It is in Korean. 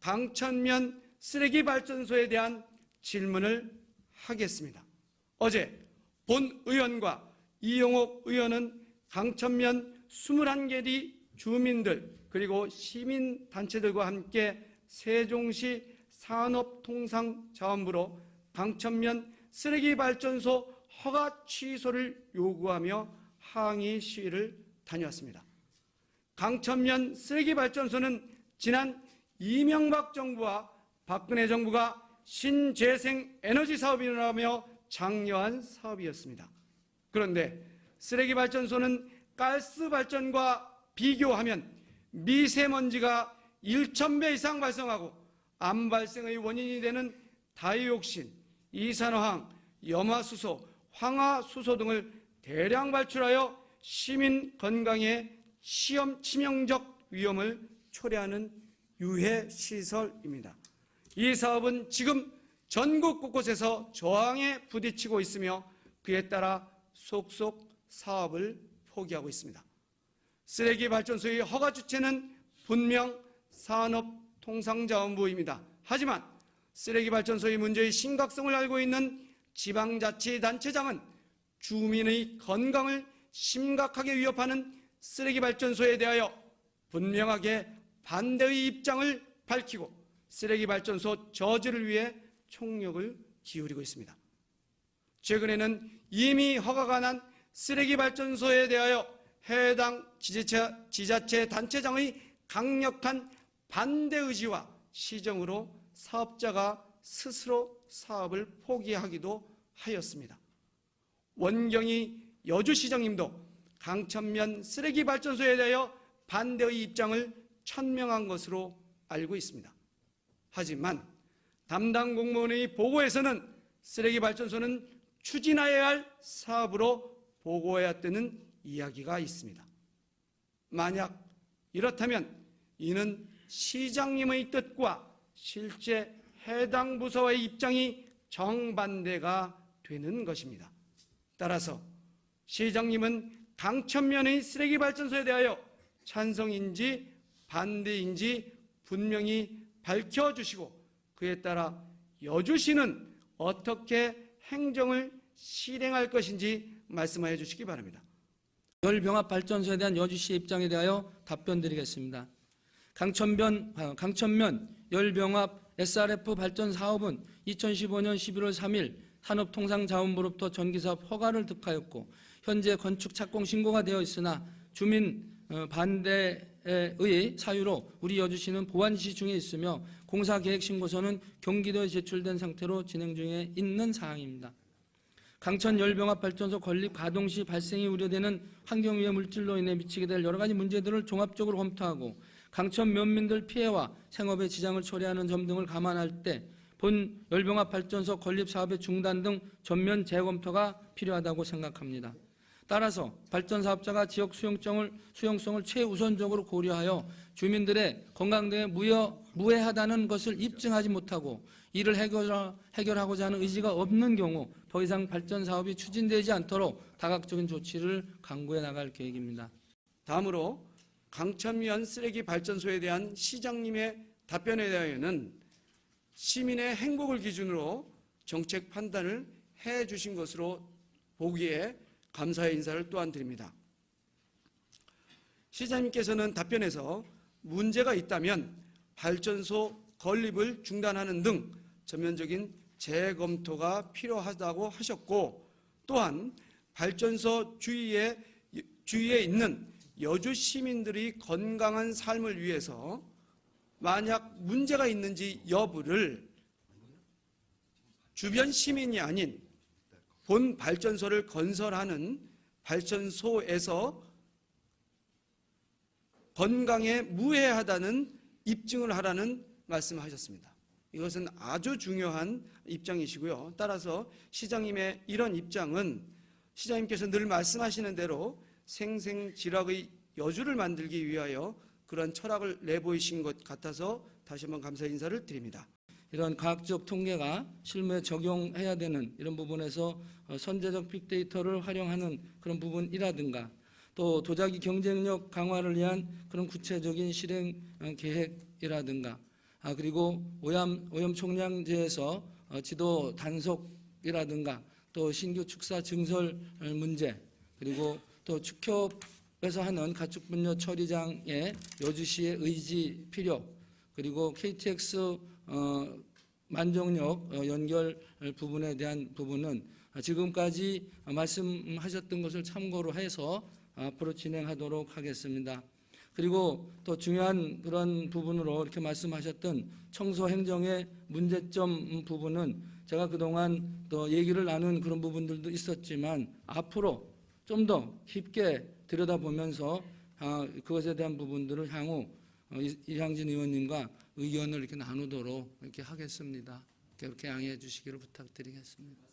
강천면 쓰레기 발전소에 대한 질문을 하겠습니다. 어제 본 의원과 이용옥 의원은 강천면 21개리 주민들 그리고 시민단체들과 함께 세종시 산업통상자원부로 강천면 쓰레기 발전소 허가 취소를 요구하며 항의 시위를 다녀왔습니다. 강천면 쓰레기 발전소는 지난 이명박 정부와 박근혜 정부가 신재생 에너지 사업이라며 장려한 사업이었습니다. 그런데 쓰레기 발전소는 가스 발전과 비교하면 미세먼지가 1,000배 이상 발생하고 암 발생의 원인이 되는 다이옥신, 이산화황, 염화수소, 황화수소 등을 대량 발출하여 시민 건강에 치명적 위험을 초래하는 유해 시설입니다. 이 사업은 지금 전국 곳곳에서 저항에 부딪히고 있으며 그에 따라 속속 사업을 포기하고 있습니다. 쓰레기 발전소의 허가 주체는 분명 산업통상자원부입니다. 하지만 쓰레기 발전소의 문제의 심각성을 알고 있는 지방자치단체장은 주민의 건강을 심각하게 위협하는 쓰레기 발전소에 대하여 분명하게 반대의 입장을 밝히고 쓰레기 발전소 저지를 위해 총력을 기울이고 있습니다. 최근에는 이미 허가가 난 쓰레기 발전소에 대하여 해당 지자체 단체장의 강력한 반대 의지와 시정으로 사업자가 스스로 사업을 포기하기도 하였습니다. 원경희 여주시장님도 강천면 쓰레기 발전소에 대하여 반대의 입장을 천명한 것으로 알고 있습니다. 하지만 담당 공무원의 보고에서는 쓰레기 발전소는 추진하여야 할 사업으로 보고해야 했다는 이야기가 있습니다. 만약 이렇다면 이는 시장님의 뜻과 실제 해당 부서의 입장이 정반대가 되는 것입니다. 따라서 시장님은 강천면의 쓰레기 발전소에 대하여 찬성인지 반대인지 분명히 밝혀주시고 그에 따라 여주시는 어떻게 행정을 실행할 것인지 말씀하여 주시기 바랍니다. 열병합 발전소에 대한 여주시의 입장에 대하여 답변드리겠습니다. 강천면 열병합 SRF 발전 사업은 2015년 11월 3일 산업통상자원부로부터 전기사업 허가를 득하였고 현재 건축 착공 신고가 되어 있으나 주민 반대의 사유로 우리 여주시는 보완시 중에 있으며 공사계획 신고서는 경기도에 제출된 상태로 진행 중에 있는 사항입니다. 강천 열병합 발전소 건립 가동 시 발생이 우려되는 환경위해 물질로 인해 미치게 될 여러 가지 문제들을 종합적으로 검토하고 강천 면민들 피해와 생업의 지장을 초래하는 점 등을 감안할 때 본 열병합 발전소 건립 사업의 중단 등 전면 재검토가 필요하다고 생각합니다. 따라서 발전 사업자가 지역 수용성을 최우선적으로 고려하여 주민들의 건강 등에 무해하다는 것을 입증하지 못하고 이를 해결하고자 하는 의지가 없는 경우 더 이상 발전 사업이 추진되지 않도록 다각적인 조치를 강구해 나갈 계획입니다. 다음으로 강천면 쓰레기 발전소에 대한 시장님의 답변에 대하여는 시민의 행복을 기준으로 정책 판단을 해 주신 것으로 보기에 감사의 인사를 또한 드립니다. 시장님께서는 답변에서 문제가 있다면 발전소 건립을 중단하는 등 전면적인 재검토가 필요하다고 하셨고 또한 발전소 주위에 있는 여주 시민들의 건강한 삶을 위해서 만약 문제가 있는지 여부를 주변 시민이 아닌 본 발전소를 건설하는 발전소에서 건강에 무해하다는 입증을 하라는 말씀을 하셨습니다. 이것은 아주 중요한 입장이시고요. 따라서 시장님의 이런 입장은 시장님께서 늘 말씀하시는 대로 생생지락의 여주를 만들기 위하여 그런 철학을 내보이신 것 같아서 다시 한번 감사 인사를 드립니다. 이런 과학적 통계가 실무에 적용해야 되는 이런 부분에서 선제적 빅데이터를 활용하는 그런 부분이라든가 또 도자기 경쟁력 강화를 위한 그런 구체적인 실행 계획이라든가 그리고 오염 총량제에서 지도 단속이라든가 또 신규 축사 증설 문제, 그리고 또 축협에서 하는 가축 분뇨 처리장의 여주시의 의지 필요, 그리고 KTX 만종역 연결 부분에 대한 부분은 지금까지 말씀하셨던 것을 참고로 해서 앞으로 진행하도록 하겠습니다. 그리고 또 중요한 그런 부분으로 이렇게 말씀하셨던 청소 행정의 문제점 부분은 제가 그동안 또 얘기를 나눈 그런 부분들도 있었지만 앞으로 좀 더 깊게 들여다보면서 그것에 대한 부분들을 향후 이향진 의원님과 의견을 이렇게 나누도록 이렇게 하겠습니다. 그렇게 양해해 주시기를 부탁드리겠습니다.